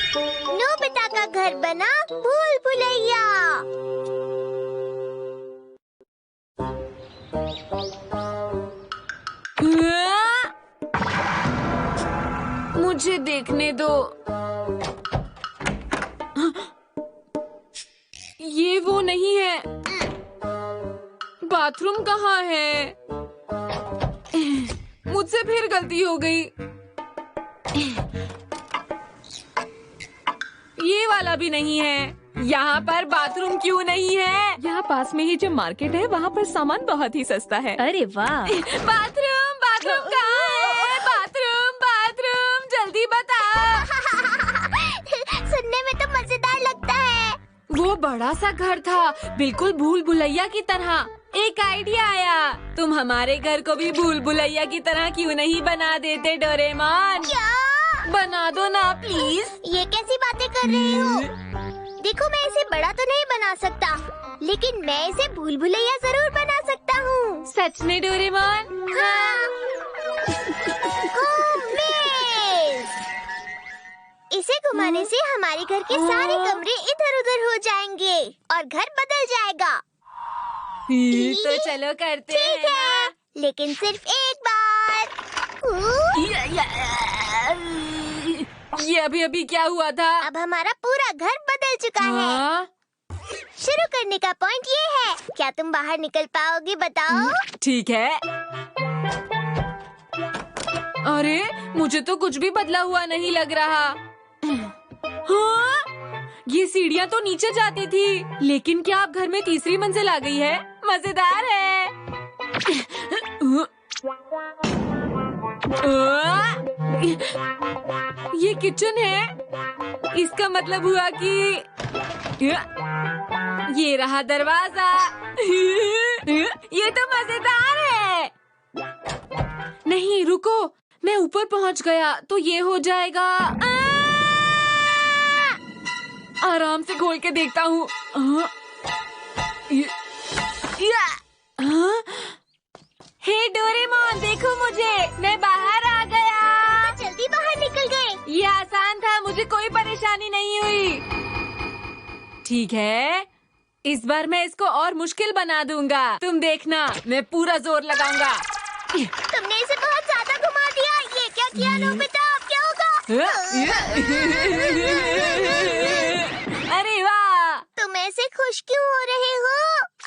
Nobita का घर बना भूल भुलैया। मुझे देखने दो। ये वो नहीं है। बाथरूम कहाँ है? मुझसे फिर गलती हो गई। ये वाला भी नहीं है। यहाँ पर बाथरूम क्यों नहीं है? यहाँ पास में ही जो मार्केट है वहाँ पर सामान बहुत ही सस्ता है। अरे वाह। बाथरूम बाथरूम कहाँ है? बाथरूम बाथरूम जल्दी बताओ। सुनने में तो मजेदार लगता है। वो बड़ा सा घर था, बिल्कुल भूल भुलैया की तरह। एक आइडिया आया, तुम हमारे घर को भी भूल भुलैया की तरह क्यों नहीं बना देते डोरेमोन? क्या? बना दो ना प्लीज। ये कैसी बातें कर रहे हो? देखो, मैं इसे बड़ा तो नहीं बना सकता, लेकिन मैं इसे भूल भुलैया जरूर बना सकता हूँ। सच में डोरेमोन? हाँ। इसे घुमाने से हमारे घर के सारे कमरे इधर-उधर हो जाएंगे और घर बदल जाएगा। तो चलो करते हैं। ठीक है, लेकिन सिर्फ एक बार। ये अभी क्या हुआ था? अब हमारा पूरा घर बदल चुका है। शुरू करने का पॉइंट ये है। क्या तुम बाहर निकल पाओगे? बताओ। ठीक है। अरे मुझे तो कुछ भी बदला हुआ नहीं लग रहा। हाँ? ये सीढ़ियाँ तो नीचे जाती थी, लेकिन क्या अब घर में तीसरी मंजिल आ गई है? मजेदार है। ये किचन है। इसका मतलब हुआ कि ये रहा दरवाजा। ये तो मजेदार है। नहीं रुको, मैं ऊपर पहुंच गया तो ये हो जाएगा। आराम से खोल के देखता हूँ। हे डोरेमोन, देखो मुझे, मैं बाहर आ गया। तो जल्दी बाहर निकल गए। ये आसान था, मुझे कोई परेशानी नहीं हुई। ठीक है, इस बार मैं इसको और मुश्किल बना दूंगा। तुम देखना, मैं पूरा जोर लगाऊंगा। तुमने इसे बहुत ज्यादा घुमा दिया। ये क्या किया नोबिता? अब क्या होगा? अरे वाह! तुम ऐसे खुश क्यों हो रहे हो?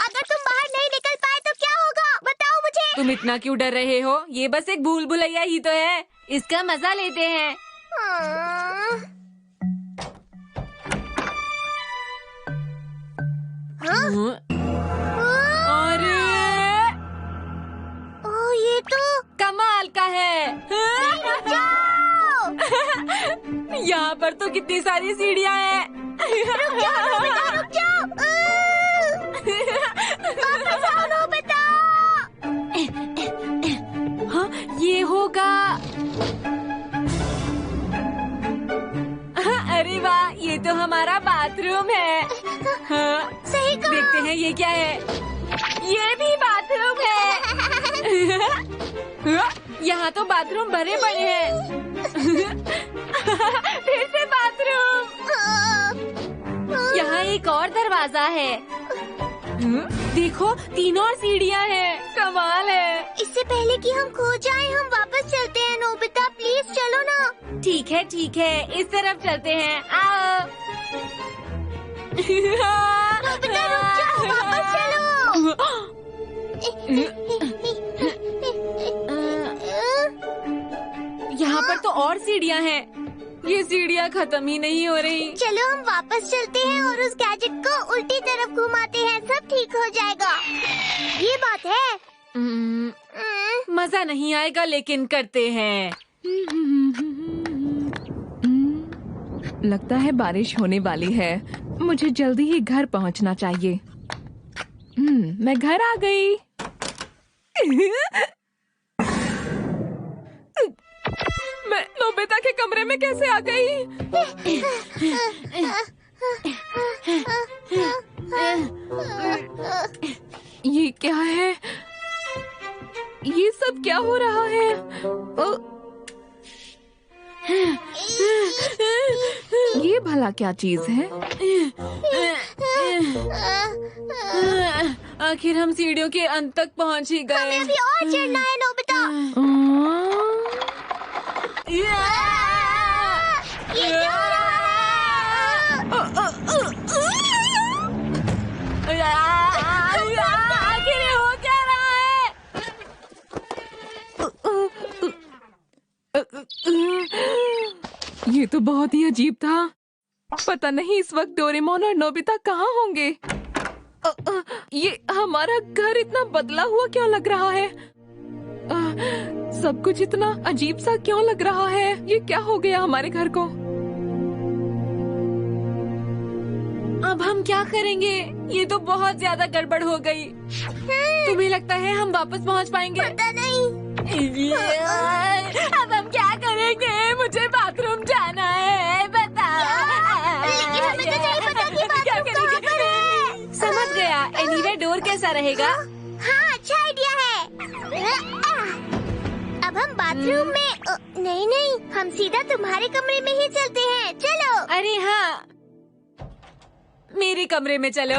अगर तुम बाहर नहीं निकल पाए तो क्या होगा? बताओ मुझे। तुम इतना क्यों डर रहे हो? ये बस एक भूल भुलैया ही तो है। इसका मजा लेते हैं। अरे ओह, ये तो कमाल का है। यहाँ पर तो कितनी सारी सीढ़ियाँ हैं। रुक जाओ। वापस आओ नोबिता। हाँ, ये होगा। अरे वाह, ये तो हमारा बाथरूम है। हाँ, सही कहा। देखते हैं ये क्या है। ये भी बाथरूम है। यहाँ तो बाथरूम भरे पड़े हैं। फिर से बाथरूम। यहाँ एक और दरवाजा है। देखो, 3 और सीढ़ियाँ हैं। कमाल है। इससे पहले कि हम खो जाएं, हम वापस चलते हैं। नोबिता प्लीज चलो ना। ठीक है ठीक है, इस तरफ चलते हैं। आओ। नोबिता रुक जाओ, वापस चलो। यहाँ पर तो और सीढ़ियाँ हैं। ये सीढ़ियाँ खत्म ही नहीं हो रही। चलो हम वापस चलते हैं और उस गैजेट को उल्टी तरफ घुमाते हैं। सब ठीक हो जाएगा। ये बात है। मजा नहीं आएगा, लेकिन करते हैं। लगता है बारिश होने वाली है। मुझे जल्दी ही घर पहुंचना चाहिए। मैं घर आ गई। मैं नोबिता के कमरे में कैसे आ गई? ये क्या है? ये सब क्या हो रहा है? ये भला क्या चीज है? आखिर हम सीढ़ियों के अंत तक पहुंच ही गए। हमें अभी और चढ़ना है नोबिता। ये क्या हो रहा है? आखिर हो क्या रहा है? ये तो बहुत ही अजीब था। पता नहीं इस वक्त डोरेमोन और नोबिता कहाँ होंगे। ये हमारा घर इतना बदला हुआ क्यों लग रहा है? सब कुछ इतना अजीब सा क्यों लग रहा है? ये क्या हो गया हमारे घर को? अब हम क्या करेंगे? ये तो बहुत ज्यादा गड़बड़ हो गई। तुम्हें लगता है हम वापस पहुंच पाएंगे? पता नहीं। अब हम क्या करेंगे? मुझे बाथरूम जाना है, बता। लेकिन हमें तो नहीं पता कि क्या बाथरूम कहाँ पर है। समझ गया। एनीवे डोर कैसा रहेगा? हाँ, अच्छा आइडिया है। अब हम बाथरूम में नहीं, हम सीधा तुम्हारे कमरे में ही चलते हैं। चलो। अरे हाँ, मेरे कमरे में चलो।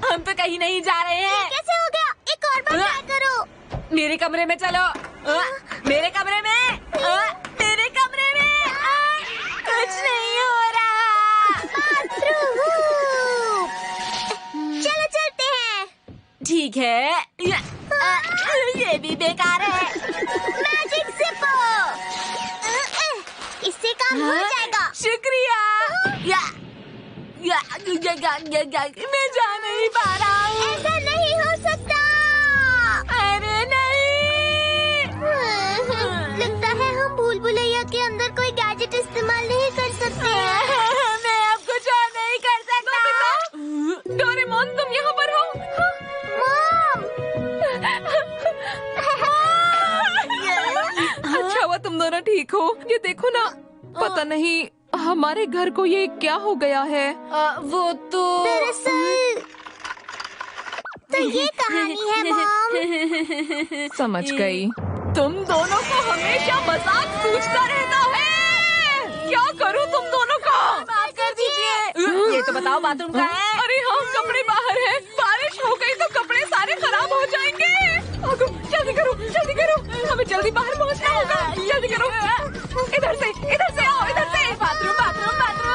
हम तो कहीं नहीं जा रहे हैं। कैसे हो गया? एक और बार ट्राई करो। मेरे कमरे में चलो। मेरे कमरे में। मेरे कमरे में। कुछ नहीं हो रहा। बाथरूम। चलो चलते हैं। ठीक है। ये भी बेकार है। मैजिक सिपो। इससे काम हो जाएगा। शुक्रिया। मैं जा नहीं पा रहा हूँ। ऐसा नहीं हो सकता। अरे नहीं। लगता है हम भूल भुलैया के अंदर कोई गैजेट इस्तेमाल नहीं कर सकते। मैं अब कुछ और नहीं कर सकता। डोरेमोन तुम यहाँ पर हो? मॉम। अच्छा हुआ तुम दोनों ठीक हो। ये देखो ना, पता नहीं हमारे घर को ये क्या हो गया है। वो तो दरअसल तो ये कहानी है मॉम। समझ गई। तुम दोनों को हमेशा मजाक सूझता रहता है। क्या करूं तुम दोनों को? माफ कर दीजिए। ये तो बताओ बाथरूम कहाँ है? अरे हाँ, कपड़े बाहर है। बारिश हो गई तो कपड़े सारे खराब हो जाएंगे। आगो, जल्दी करो, जल्दी करो। हमें जल्दी बाहर पहुंचना होगा। जल्दी करो। इधर से आओ, इधर से। Bathroom bathroom bathroom.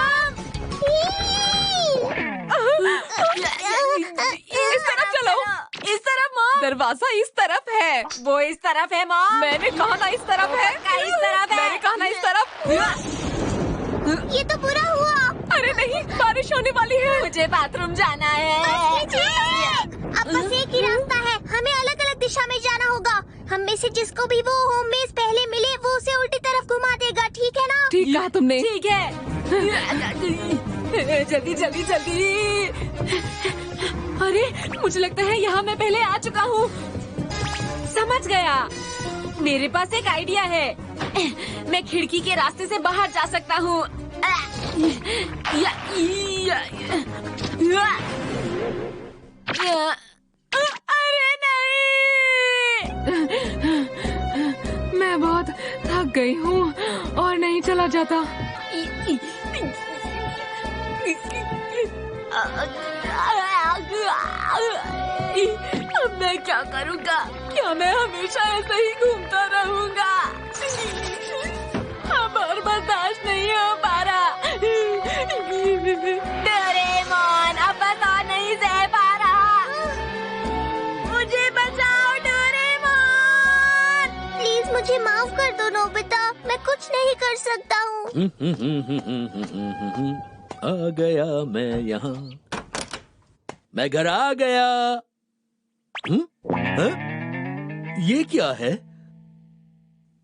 इस तरफ चलो। इस तरफ मॉम। दरवाजा इस तरफ है। वो इस तरफ है मॉम। मैंने कहा ना इस तरफ है। इस तरफ है। मैंने कहा ना इस तरफ। ये तो बुरा हुआ। अरे नहीं, बारिश होने वाली है। मुझे बाथरूम जाना है। अब बस एक ही रास्ता है। हमें अलग अलग दिशा में जाना होगा। हम में से जिसको भी वो होम मेज पहले मिले वो उसे उल्टी तरफ घुमा देगा। ठीक है ना? ठीक कहा तुमने। ठीक है। जल्दी जल्दी जल्दी। अरे मुझे लगता है यहाँ मैं पहले आ चुका हूँ। समझ गया। मेरे पास एक आइडिया है। मैं खिड़की के रास्ते से बाहर जा सकता हूँ। अरे नहीं। मैं बहुत थक गई हूँ और नहीं चला जाता। अब मैं क्या करूँगा? क्या मैं हमेशा ऐसे ही घूमता रहूँगा? अब और बर्दाश्त नहीं हो पा रहा। डोरेमोन, अब बस और नहीं सह पा रहा। मुझे बचाओ डोरेमोन। प्लीज मुझे माफ कर दो नोबिता। मैं कुछ नहीं कर सकता हूँ। आ गया मैं यहाँ। मैं घर आ गया। हाँ? ये क्या है?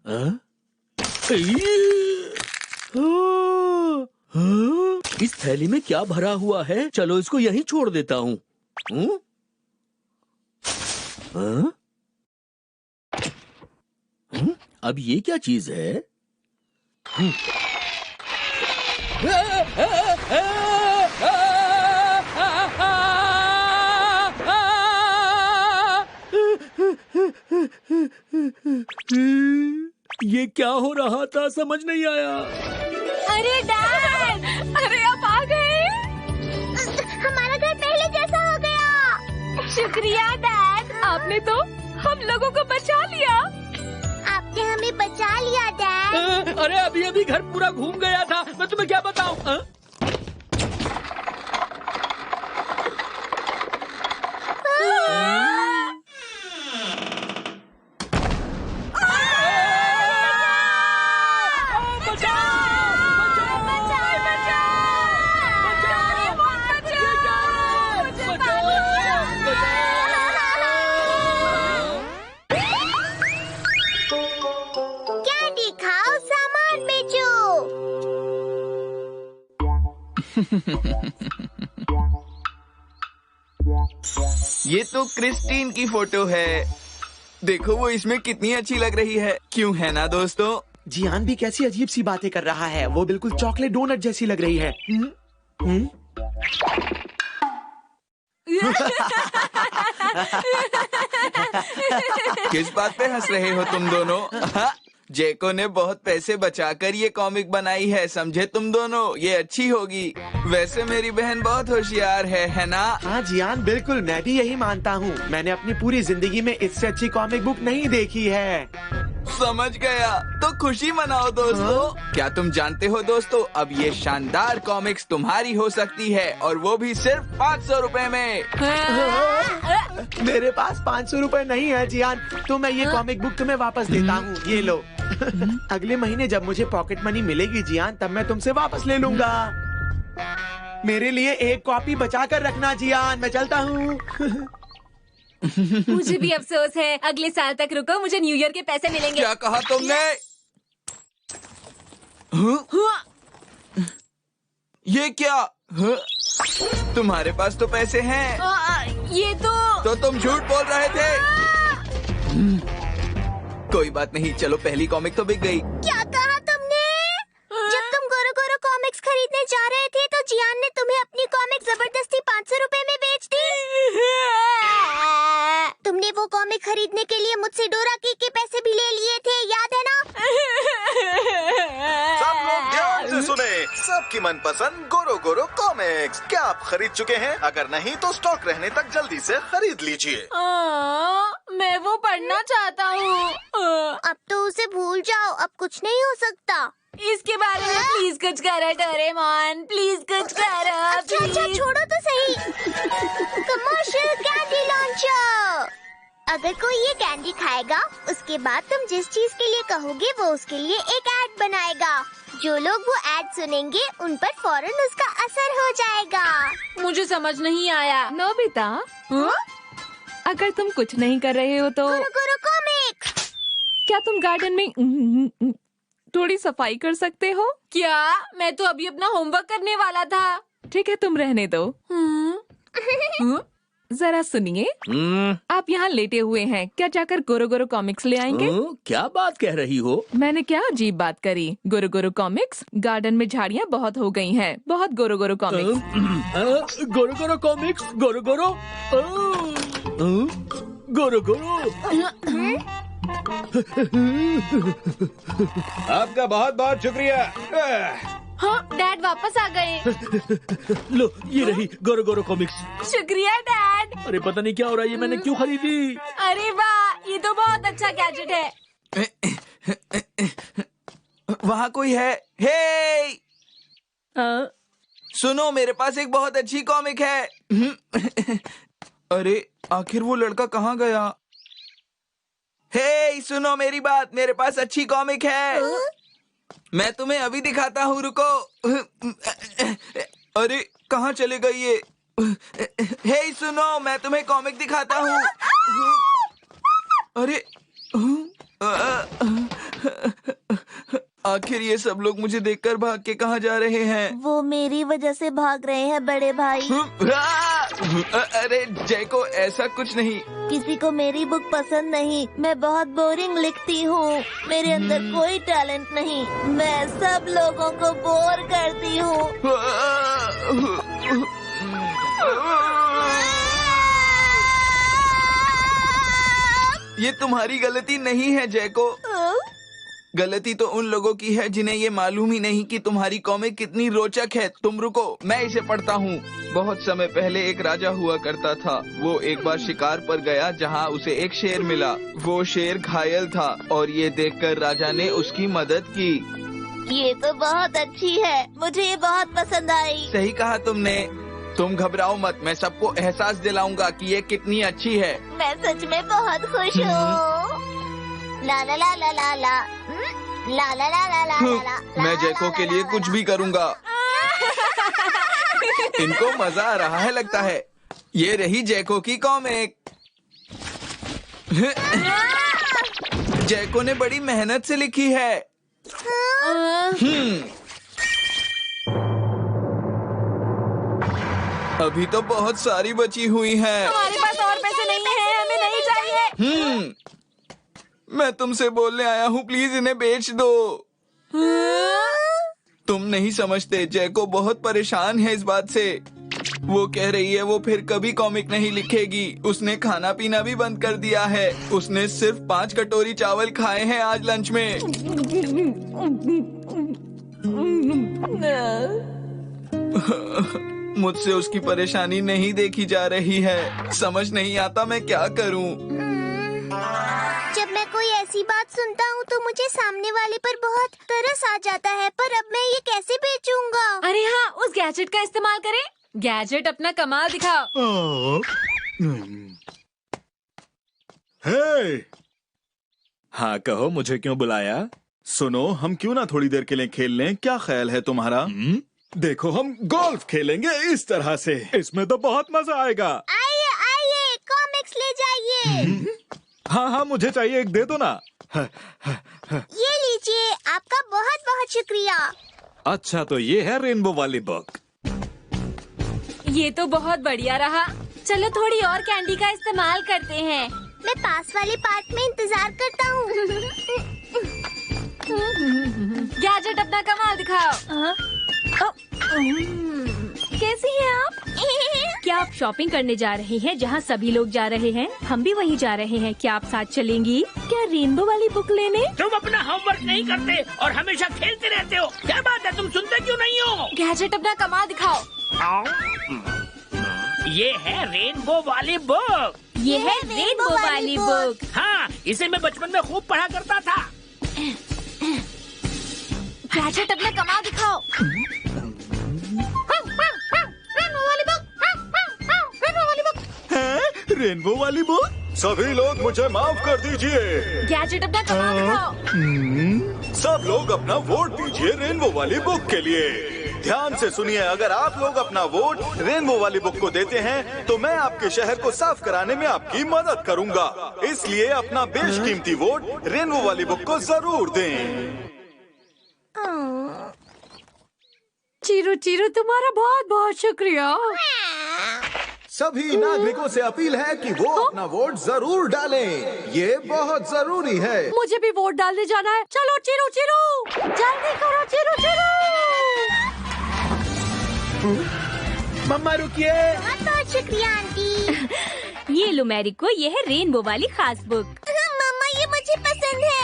हाँ? इस थैली में क्या भरा हुआ है? चलो इसको यहीं छोड़ देता हूँ। अब ये क्या चीज है? ये क्या हो रहा था? समझ नहीं आया। अरे डैड, शुक्रिया डैड, आपने तो हम लोगों को बचा लिया। आपने हमें बचा लिया डैड। अरे अभी अभी घर पूरा घूम गया था, मैं तुम्हें क्या बताऊं? कैंडी खाओ, सामान बेचो। ये तो क्रिस्टीन की फोटो है। देखो वो इसमें कितनी अच्छी लग रही है, क्यों है ना दोस्तों? जियान भी कैसी अजीब सी बातें कर रहा है। वो बिल्कुल चॉकलेट डोनट जैसी लग रही है। किस बात पे हंस रहे हो तुम दोनों? जेको ने बहुत पैसे बचाकर ये कॉमिक बनाई है, समझे तुम दोनों? ये अच्छी होगी। वैसे मेरी बहन बहुत होशियार है ना? हाँ जियान, बिल्कुल मैं भी यही मानता हूँ। मैंने अपनी पूरी जिंदगी में इससे अच्छी कॉमिक बुक नहीं देखी है। समझ गया, तो खुशी मनाओ दोस्तों। क्या तुम जानते हो दोस्तों, अब ये शानदार कॉमिक्स तुम्हारी हो सकती है, और वो भी सिर्फ 500 रुपए में। मेरे पास 500 रुपए नहीं है जियान, तो मैं ये कॉमिक बुक तुम्हें वापस देता हूँ। ये लो। अगले महीने जब मुझे पॉकेट मनी मिलेगी जियान, तब मैं तुमसे वापस ले लूंगा। मेरे लिए एक कॉपी बचा कर रखना जियान। मैं चलता हूँ। मुझे भी अफसोस है। अगले साल तक रुको, मुझे न्यू ईयर के पैसे मिलेंगे। क्या कहा तुमने? ये क्या? तुम्हारे पास तो पैसे हैं। ये तो तुम झूठ बोल रहे थे। कोई बात नहीं, चलो पहली कॉमिक तो बिक गई। क्या कहा तुमने? जब तुम गोरो गोरो कॉमिक्स खरीदने जा रहे थे तो जियान ने तुम्हें अपनी कॉमिक जबरदस्ती 500 रुपए में बेच दी। तुमने वो कॉमिक खरीदने के लिए मुझसे डोरा के पैसे भी ले लिए थे, याद है ना? सब लोग ध्यान से सुने, सबकी मनपसंद गोरो गोरो कॉमिक्स। क्या आप खरीद चुके हैं? अगर नहीं तो स्टॉक रहने तक जल्दी से खरीद लीजिए। मैं वो पढ़ना चाहता हूँ। अब तो उसे भूल जाओ, अब कुछ नहीं हो सकता। इसके बारे में प्लीज कुछ करो डोरेमोन, प्लीज कुछ करो। अच्छा छोड़ो तो सही। Commercial candy launcher. अगर कोई ये कैंडी खाएगा, उसके बाद तुम जिस चीज के लिए कहोगे वो उसके लिए एक ऐड बनाएगा। जो लोग वो ऐड सुनेंगे उन पर फौरन उसका असर हो जाएगा। मुझे समझ नहीं आया। नोबिता, अगर तुम कुछ नहीं कर रहे हो तो गोरो गोरो कॉमिक्स। क्या तुम गार्डन में थोड़ी सफाई कर सकते हो? क्या? मैं तो अभी अपना होमवर्क करने वाला था। ठीक है, तुम रहने दो। जरा सुनिए, आप यहाँ लेटे हुए हैं, क्या जाकर गोरो गोरो कॉमिक्स ले आएंगे? क्या बात कह रही हो? मैंने क्या अजीब बात करी? गोरो गोरो कॉमिक्स। गार्डन में झाड़ियाँ बहुत हो गई हैं। बहुत गोरो गोरो कॉमिक्स। गोरो गोरो कॉमिक्स, गोरो गोरो गोरो गोरो। आपका बहुत बहुत शुक्रिया। हाँ, डैड वापस आ गए। लो ये रही गोरो गोरो कॉमिक्स। शुक्रिया डैड। अरे पता नहीं क्या हो रहा है, ये मैंने क्यों खरीदी? अरे वाह, ये तो बहुत अच्छा गैजेट है। वहाँ कोई है? हे! सुनो, मेरे पास एक बहुत अच्छी कॉमिक है। अरे आखिर वो लड़का कहाँ गया? हे सुनो मेरी बात, मेरे पास अच्छी कॉमिक है। मैं तुम्हें अभी दिखाता हूँ, रुको। अरे कहाँ चले गई ये? हे सुनो, मैं तुम्हें कॉमिक दिखाता हूँ। अरे आखिर ये सब लोग मुझे देखकर भाग के कहाँ जा रहे हैं? वो मेरी वजह से भाग रहे हैं बड़े भाई। अरे जैको, ऐसा कुछ नहीं। किसी को मेरी बुक पसंद नहीं। मैं बहुत बोरिंग लिखती हूँ। मेरे अंदर कोई टैलेंट नहीं। मैं सब लोगों को बोर करती हूँ। ये तुम्हारी गलती नहीं है जैको। गलती तो उन लोगों की है जिन्हें ये मालूम ही नहीं कि तुम्हारी कॉमिक कितनी रोचक है। तुम रुको, मैं इसे पढ़ता हूँ। बहुत समय पहले एक राजा हुआ करता था। वो एक बार शिकार पर गया जहाँ उसे एक शेर मिला। वो शेर घायल था और ये देखकर राजा ने उसकी मदद की। ये तो बहुत अच्छी है, मुझे ये बहुत पसंद आई। सही कहा तुमने। तुम घबराओ मत, मैं सबको एहसास दिलाऊंगा कि ये कितनी अच्छी है। मैं सच में बहुत खुश हूँ। ला ला ला ला ला ला ला ला ला ला ला ला। मैं जैको के लिए कुछ भी करूँगा। इनको मजा आ रहा है लगता है। ये रही जैको की कॉमिक। जैको ने बड़ी मेहनत से लिखी है। अभी तो बहुत सारी बची हुई हैं। हमारे पास और पैसे नहीं हैं, हमें नहीं चाहिए। मैं तुमसे बोलने आया हूँ, प्लीज इन्हें बेच दो। तुम नहीं समझते, जैको बहुत परेशान है इस बात से। वो कह रही है वो फिर कभी कॉमिक नहीं लिखेगी। उसने खाना पीना भी बंद कर दिया है। उसने सिर्फ 5 कटोरी चावल खाए हैं आज लंच में। मुझसे उसकी परेशानी नहीं देखी जा रही है। समझ नहीं आता मैं क्या करूं। जब मैं कोई ऐसी बात सुनता हूँ तो मुझे सामने वाले पर बहुत तरस आ जाता है, पर अब मैं ये कैसे बेचूंगा? अरे हाँ, उस गैजेट का इस्तेमाल करें। गैजेट अपना कमाल दिखाओ। हे! हाँ कहो, मुझे क्यों बुलाया? सुनो, हम क्यों ना थोड़ी देर के लिए खेल लें? क्या ख्याल है तुम्हारा? देखो, हम गोल्फ खेलेंगे इस तरह से। इसमें तो बहुत मजा आएगा। आइए आइए, कॉमिक्स ले जाइए। हाँ हाँ, मुझे चाहिए, एक दे दो ना। ये लीजिए, आपका बहुत बहुत शुक्रिया। अच्छा, तो ये है रेनबो वाली बुक। ये तो बहुत बढ़िया रहा। चलो थोड़ी और कैंडी का इस्तेमाल करते हैं। मैं पास वाले पार्क में इंतजार करता हूँ। गैजेट अपना कमाल दिखाओ। कैसी हैं आप? क्या आप शॉपिंग करने जा रहे हैं जहां सभी लोग जा रहे हैं? हम भी वहीं जा रहे हैं। क्या आप साथ चलेंगी? क्या रेनबो वाली बुक लेने? तुम अपना होमवर्क नहीं करते और हमेशा खेलते रहते हो। क्या बात है, तुम सुनते क्यों नहीं हो? गैजेट अपना कमाल दिखाओ। ये है रेनबो वाली बुक। ये है रेनबो वाली बुक। हाँ, इसे मैं बचपन में खूब पढ़ा करता था। गैजेट अपना कमाल दिखाओ। रेनबो वाली बुक? सभी लोग मुझे माफ कर दीजिए। गैजेट अपना कमाल दिखाओ। सब लोग अपना वोट दीजिए रेनबो वाली बुक के लिए। ध्यान से सुनिए, अगर आप लोग अपना वोट रेनबो वाली बुक को देते हैं तो मैं आपके शहर को साफ कराने में आपकी मदद करूंगा। इसलिए अपना बेशकीमती वोट रेनबो वाली बुक को जरूर दें। चीरू चीरू, तुम्हारा बहुत बहुत शुक्रिया। सभी नागरिकों से अपील है कि वो अपना वोट जरूर डालें। ये बहुत जरूरी है। मुझे भी वोट डालने जाना है। चलो चीरू चीरू, जल्दी करो चीरू चीरू। मम्मा रुकिए। बहुत बहुत शुक्रिया आंटी। ये लो मैरिको, ये है रेनबो वाली खास बुक। मम्मा, ये मुझे पसंद है।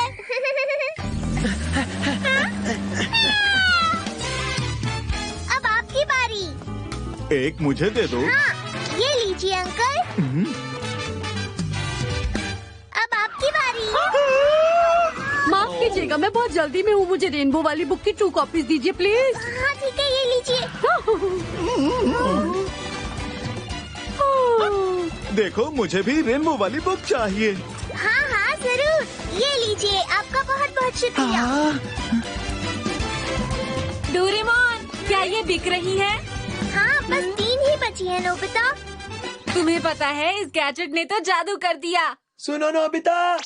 अब आपकी बारी। एक मुझे दे दो। हाँ, ये लीजिए अंकल। अब आपकी बारी। माफ कीजिएगा, मैं बहुत जल्दी में हूँ। मुझे रेनबो वाली बुक की 2 कॉपीज दीजिए प्लीज। हाँ ठीक है, ये लीजिए। देखो, मुझे भी रेनबो वाली बुक चाहिए। हाँ हाँ जरूर, ये लीजिए। आपका बहुत बहुत शुक्रिया। डोरेमोन, क्या ये बिक रही है? हाँ, बस 3 ही बची है नोबिता। तुम्हें पता है, इस गैजेट ने तो जादू कर दिया। सुनो नोबिता।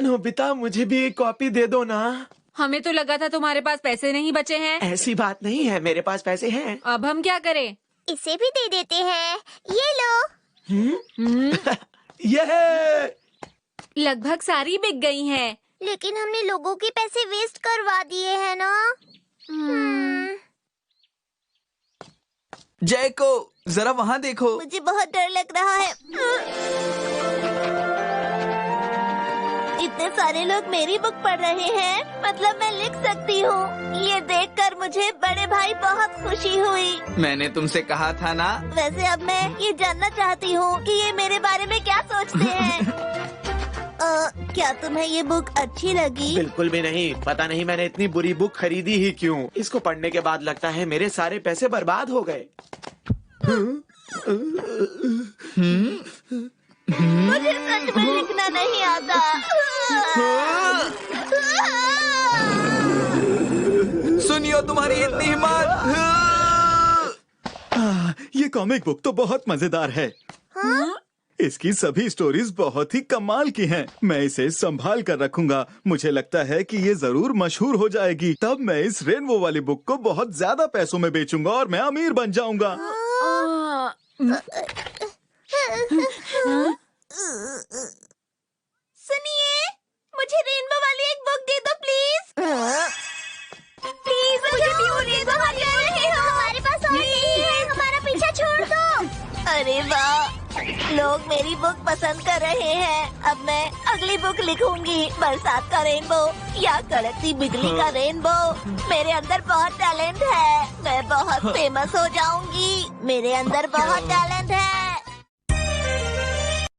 नोबिता, मुझे भी एक कॉपी दे दो ना। हमें तो लगा था तुम्हारे पास पैसे नहीं बचे हैं। ऐसी बात नहीं है, मेरे पास पैसे हैं। अब हम क्या करें? इसे भी दे देते हैं। ये लो। ये लगभग सारी बिक गई हैं। लेकिन हमने लोगों के पैसे वेस्ट करवा दिए हैं ना। जैको, जरा वहाँ देखो। मुझे बहुत डर लग रहा है। इतने सारे लोग मेरी बुक पढ़ रहे हैं, मतलब मैं लिख सकती हूँ। ये देखकर मुझे बड़े भाई बहुत खुशी हुई। मैंने तुमसे कहा था ना। वैसे अब मैं ये जानना चाहती हूँ कि ये मेरे बारे में क्या सोचते हैं। क्या तुम्हें ये बुक अच्छी लगी? बिल्कुल भी नहीं। पता नहीं मैंने इतनी बुरी बुक खरीदी ही क्यों। इसको पढ़ने के बाद लगता है मेरे सारे पैसे बर्बाद हो गए। मुझे सच में लिखना नहीं आता। सुनियो तुम्हारी इतनी हिम्मत। ये कॉमिक बुक तो बहुत मजेदार है। इसकी सभी स्टोरीज बहुत ही कमाल की हैं। मैं इसे संभाल कर रखूंगा। मुझे लगता है कि ये जरूर मशहूर हो जाएगी। तब मैं इस रेनबो वाली बुक को बहुत ज्यादा पैसों में बेचूंगा और मैं अमीर बन जाऊंगा। सुनिए, मुझे रेनबो वाली एक बुक दे दो प्लीज। प्लीज मुझे भी दो। हमारे पास और नहीं है, हमारा पीछा छोड़ दो। अरे वाह, लोग मेरी बुक पसंद कर रहे हैं। अब मैं अगली बुक लिखूंगी, बरसात का रेनबो या कड़कती बिजली का रेनबो। मेरे अंदर बहुत टैलेंट है, मैं बहुत फेमस हो जाऊंगी। मेरे अंदर बहुत टैलेंट है।